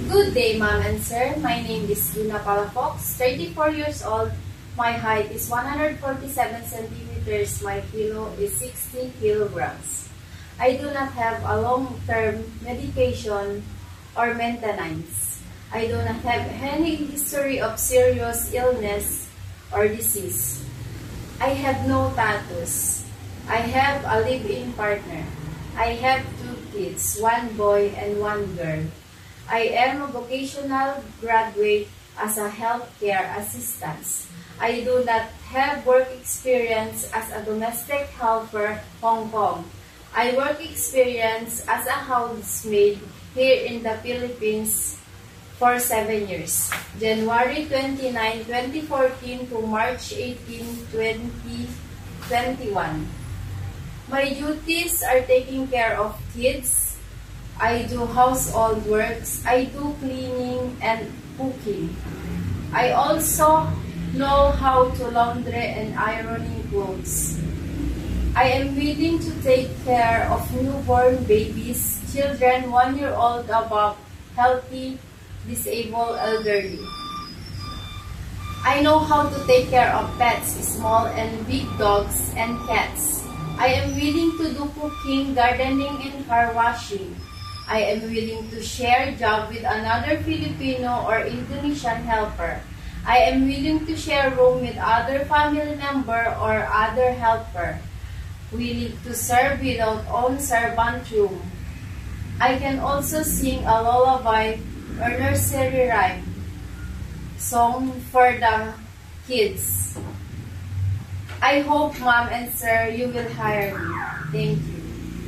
Good day, Ma'am and Sir. My name is Luna Palafox, 34 years old. My height is 147 centimeters. My kilo is 60 kilograms. I do not have a long-term medication or maintenance. I do not have any history of serious illness or disease. I have no tattoos. I have a live-in partner. I have 2 kids, 1 boy and 1 girl. I am a vocational graduate as a healthcare assistant. I do not have work experience as a domestic helper, Hong Kong. I work experience as a housemaid here in the Philippines for 7 years. January 29, 2014 to March 18, 2021. My duties are taking care of kids. I do household works, I do cleaning and cooking. I also know how to laundry and ironing clothes. I am willing to take care of newborn babies, children 1-year-old above, healthy, disabled, elderly. I know how to take care of pets, small and big dogs and cats. I am willing to do cooking, gardening, and car washing. I am willing to share job with another Filipino or Indonesian helper. I am willing to share room with other family member or other helper. Willing to serve without own servant room. I can also sing a lullaby or nursery rhyme song for the kids. I hope, Ma'am and Sir, you will hire me. Thank you.